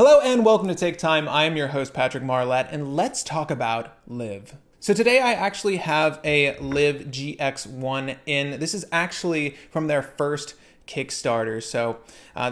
Hello and welcome to Take Time. I am your host Patrick Marlett, and let's talk about Liv. So today I actually have a Liv GX1 in. This is actually from their first Kickstarter. So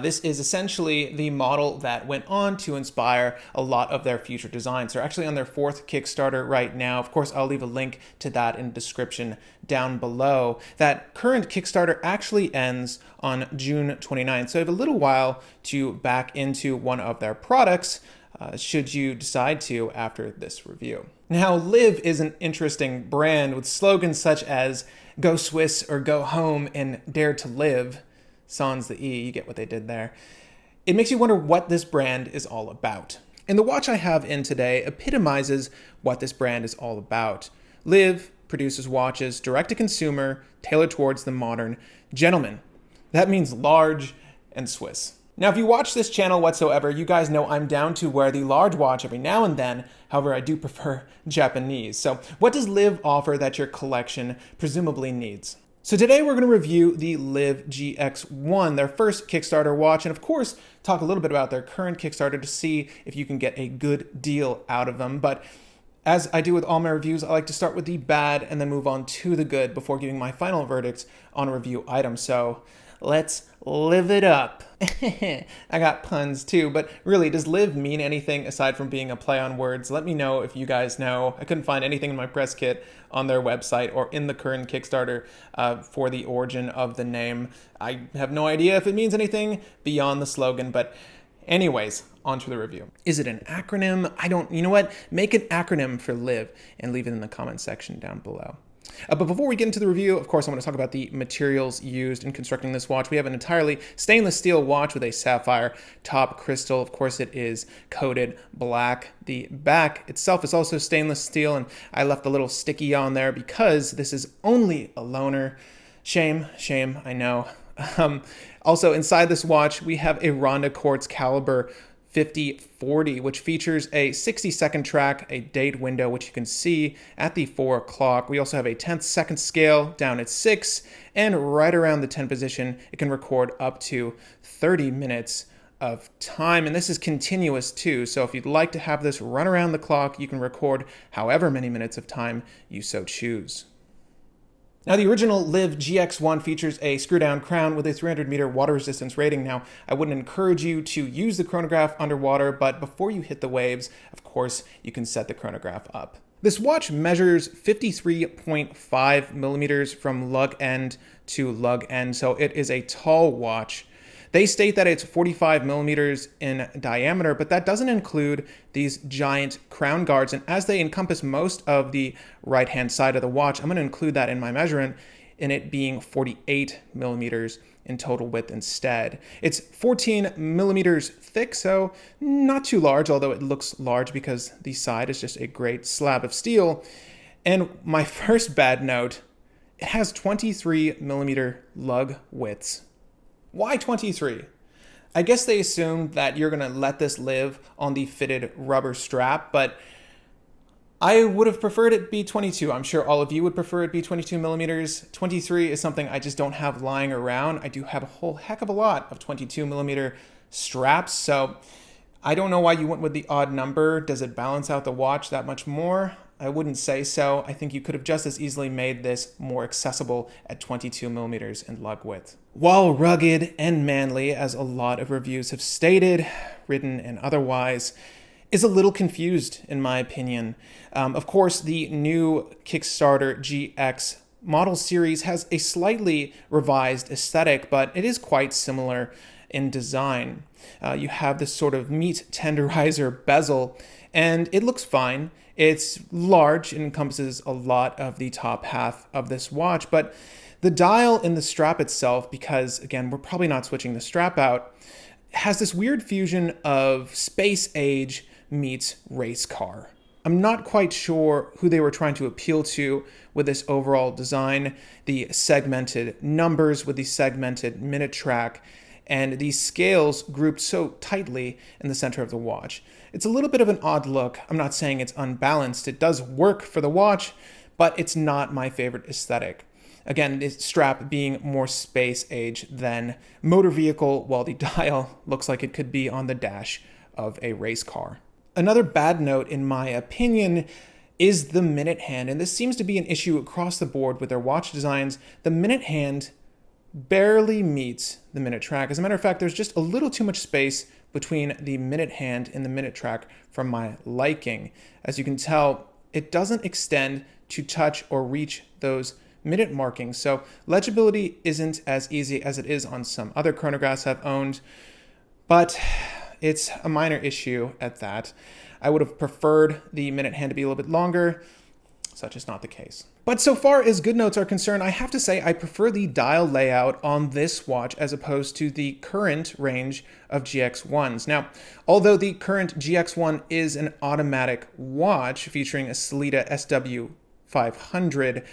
this is essentially the model that went on to inspire a lot of their future designs. They're actually on their fourth Kickstarter right now. Of course, I'll leave a link to that in the description down below. That current Kickstarter actually ends on June 29th. So you have a little while to back into one of their products should you decide to after this review. Now, Liv is an interesting brand with slogans such as "Go Swiss" or "Go Home" and "Dare to Live." Sans the E, you get what they did there. It makes you wonder what this brand is all about. And the watch I have in today epitomizes what this brand is all about. Liv produces watches direct to consumer, tailored towards the modern gentleman. That means large and Swiss. Now, if you watch this channel whatsoever, you guys know I'm down to wear the large watch every now and then. However, I do prefer Japanese. So what does Liv offer that your collection presumably needs? So today we're going to review the Liv GX1, their first Kickstarter watch, and of course talk a little bit about their current Kickstarter to see if you can get a good deal out of them. But as I do with all my reviews, I like to start with the bad and then move on to the good before giving my final verdict on a review item. So let's live it up. I got puns too, but really, does Liv mean anything aside from being a play on words? Let me know if you guys know. I couldn't find anything in my press kit on their website or in the current Kickstarter for the origin of the name. I have no idea if it means anything beyond the slogan, but anyways, on to the review. Is it an acronym? You know what? Make an acronym for Liv and leave it in the comment section down below. But before we get into the review, of course, I want to talk about the materials used in constructing this watch. We have an entirely stainless steel watch with a sapphire top crystal. Of course, it is coated black. The back itself is also stainless steel, and I left a little sticky on there because this is only a loaner. Shame, I know. Also, inside this watch, we have a Ronda Quartz caliber 5040, which features a 60-second track, a date window, which you can see at the 4 o'clock. We also have a 10th second scale down at 6, and right around the 10 position, it can record up to 30 minutes of time. And this is continuous too, so if you'd like to have this run around the clock, you can record however many minutes of time you so choose. Now, the original Liv GX1 features a screw-down crown with a 300-meter water resistance rating. Now, I wouldn't encourage you to use the chronograph underwater, but before you hit the waves, of course, you can set the chronograph up. This watch measures 53.5 millimeters from lug end to lug end, so it is a tall watch. They state that it's 45 millimeters in diameter, but that doesn't include these giant crown guards. And as they encompass most of the right-hand side of the watch, I'm going to include that in my measurement, in it being 48 millimeters in total width instead. It's 14 millimeters thick, so not too large, although it looks large because the side is just a great slab of steel. And my first bad note, it has 23 millimeter lug widths. Why 23? I guess they assumed that you're going to let this live on the fitted rubber strap, but I would have preferred it be 22. I'm sure all of you would prefer it be 22 millimeters. 23 is something I just don't have lying around. I do have a whole heck of a lot of 22 millimeter straps, so I don't know why you went with the odd number. Does it balance out the watch that much more? I wouldn't say so. I think you could have just as easily made this more accessible at 22 millimeters in lug width. While rugged and manly, as a lot of reviews have stated, written and otherwise, is a little confused in my opinion. Of course, the new Kickstarter GX model series has a slightly revised aesthetic, but it is quite similar in design. You have this sort of meat tenderizer bezel, and it looks fine. It's large and encompasses a lot of the top half of this watch, but the dial in the strap itself, because again, we're probably not switching the strap out, has this weird fusion of space age meets race car. I'm not quite sure who they were trying to appeal to with this overall design, the segmented numbers with the segmented minute track, and these scales grouped so tightly in the center of the watch. It's a little bit of an odd look. I'm not saying it's unbalanced. It does work for the watch, but it's not my favorite aesthetic. Again, the strap being more space age than motor vehicle, while the dial looks like it could be on the dash of a race car. Another bad note, in my opinion, is the minute hand, and this seems to be an issue across the board with their watch designs. The minute hand barely meets the minute track. As a matter of fact, there's just a little too much space between the minute hand and the minute track for my liking. As you can tell, it doesn't extend to touch or reach those minute markings, so legibility isn't as easy as it is on some other chronographs I've owned, but it's a minor issue at that. I would have preferred the minute hand to be a little bit longer. Such is not the case. But so far as good notes are concerned, I have to say I prefer the dial layout on this watch as opposed to the current range of GX1s. Now, although the current GX1 is an automatic watch featuring a Sellita SW500,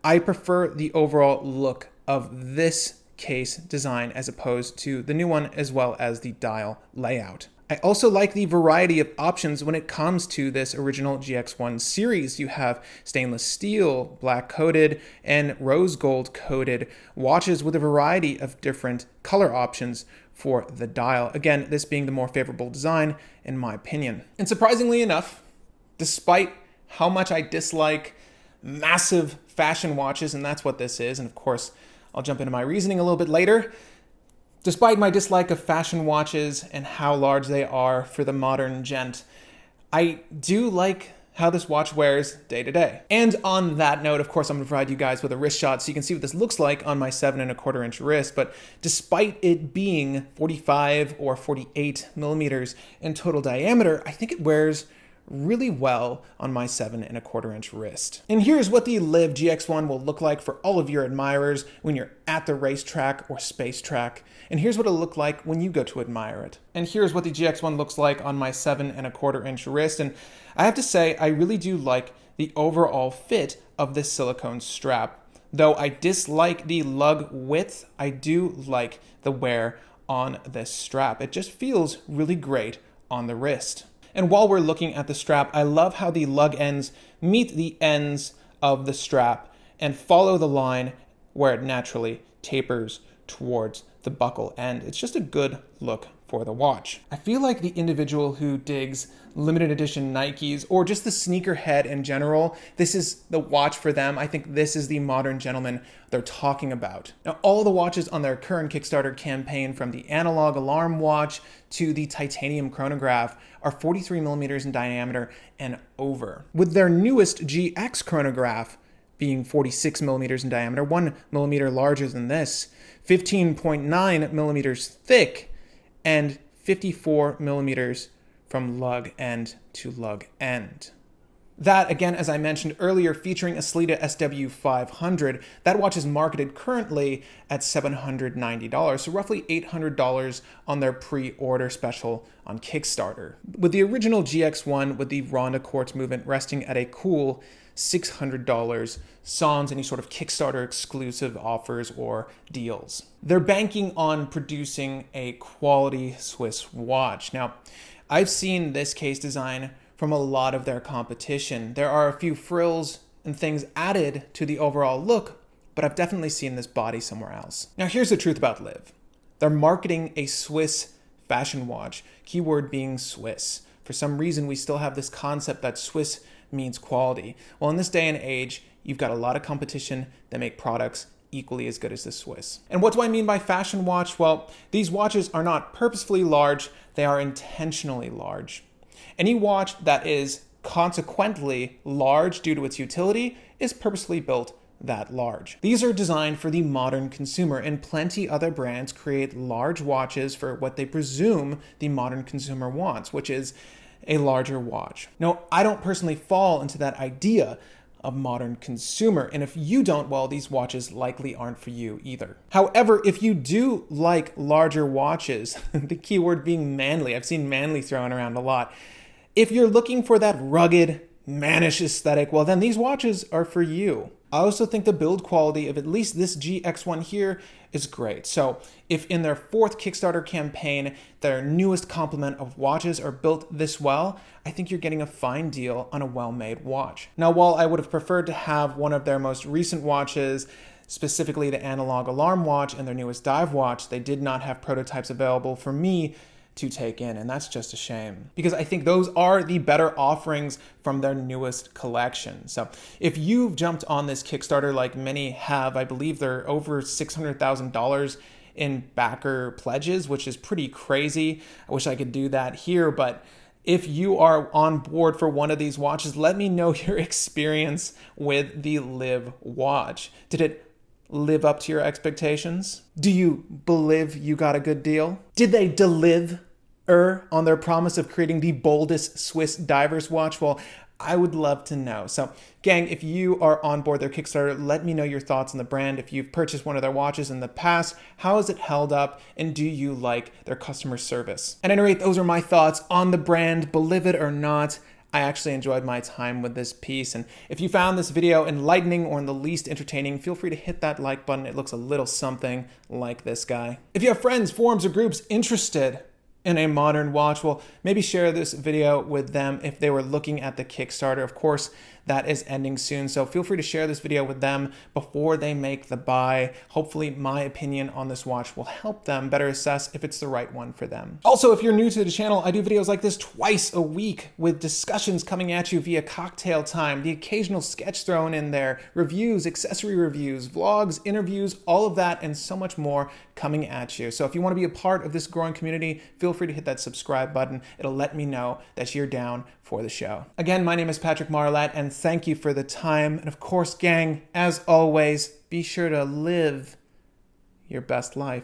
I prefer the overall look of this case design as opposed to the new one, as well as the dial layout. I also like the variety of options when it comes to this original GX1 series. You have stainless steel, black coated, and rose gold coated watches with a variety of different color options for the dial. Again, this being the more favorable design in my opinion. And surprisingly enough, despite how much I dislike massive fashion watches, and that's what this is, and of course, I'll jump into my reasoning a little bit later. Despite my dislike of fashion watches and how large they are for the modern gent, I do like how this watch wears day to day. And on that note, of course, I'm gonna provide you guys with a wrist shot so you can see what this looks like on my 7¼ inch wrist. But despite it being 45 or 48 millimeters in total diameter, I think it wears really well on my 7¼ inch wrist. And here's what the Liv GX1 will look like for all of your admirers when you're at the racetrack or space track. And here's what it'll look like when you go to admire it. And here's what the GX1 looks like on my 7¼ inch wrist. And I have to say, I really do like the overall fit of this silicone strap. Though I dislike the lug width, I do like the wear on this strap. It just feels really great on the wrist. And while we're looking at the strap, I love how the lug ends meet the ends of the strap and follow the line where it naturally tapers towards the buckle end. It's just a good look for the watch. I feel like the individual who digs limited edition Nikes or just the sneakerhead in general, this is the watch for them. I think this is the modern gentleman they're talking about. Now, all the watches on their current Kickstarter campaign, from the analog alarm watch to the titanium chronograph, are 43 millimeters in diameter and over. With their newest GX chronograph being 46 millimeters in diameter, 1 millimeter larger than this, 15.9 millimeters thick, and 54 millimeters from lug end to lug end. That, again, as I mentioned earlier, featuring a Sellita SW500, that watch is marketed currently at $790, so roughly $800 on their pre-order special on Kickstarter. With the original GX1 with the Ronda quartz movement resting at a cool $600 sans any sort of Kickstarter exclusive offers or deals. They're banking on producing a quality Swiss watch. Now, I've seen this case design from a lot of their competition. There are a few frills and things added to the overall look, but I've definitely seen this body somewhere else. Now, here's the truth about Liv. They're marketing a Swiss fashion watch, keyword being Swiss. For some reason, we still have this concept that Swiss means quality. Well, in this day and age, you've got a lot of competition that make products equally as good as the Swiss. And what do I mean by fashion watch? Well, these watches are not purposefully large, they are intentionally large. Any watch that is consequently large due to its utility is purposely built that large. These are designed for the modern consumer, and plenty other brands create large watches for what they presume the modern consumer wants, which is a larger watch. Now, I don't personally fall into that idea of modern consumer, and if you don't, well, these watches likely aren't for you either. However, if you do like larger watches, the keyword being manly, I've seen manly thrown around a lot. If you're looking for that rugged, mannish aesthetic, well, then these watches are for you. I also think the build quality of at least this GX1 here is great. So if in their 4th Kickstarter campaign, their newest complement of watches are built this well, I think you're getting a fine deal on a well-made watch. Now, while I would have preferred to have one of their most recent watches, specifically the analog alarm watch and their newest dive watch, they did not have prototypes available for me to take in, and that's just a shame because I think those are the better offerings from their newest collection. So if you've jumped on this Kickstarter like many have, I believe they're over $600,000 in backer pledges, which is pretty crazy. I wish I could do that here, but if you are on board for one of these watches, let me know your experience with the Liv watch. Did it live up to your expectations? Do you believe you got a good deal? Did they deliver on their promise of creating the boldest Swiss diver's watch? Well, I would love to know. So gang, if you are on board their Kickstarter, let me know your thoughts on the brand. If you've purchased one of their watches in the past, how has it held up? And do you like their customer service? At any rate, those are my thoughts on the brand, believe it or not. I actually enjoyed my time with this piece. And if you found this video enlightening or in the least entertaining, feel free to hit that like button. It looks a little something like this guy. If you have friends, forums, or groups interested in a modern watch, well, maybe share this video with them if they were looking at the Kickstarter. Of course, that is ending soon, so feel free to share this video with them before they make the buy. Hopefully my opinion on this watch will help them better assess if it's the right one for them. Also, if you're new to the channel, I do videos like this twice a week with discussions coming at you via cocktail time, the occasional sketch thrown in there, reviews, accessory reviews, vlogs, interviews, all of that and so much more coming at you. So if you want to be a part of this growing community, feel free to hit that subscribe button. It'll let me know that you're down for the show. Again, my name is Patrick Marlatt, and thank you for the time. And of course, gang, as always, be sure to live your best life.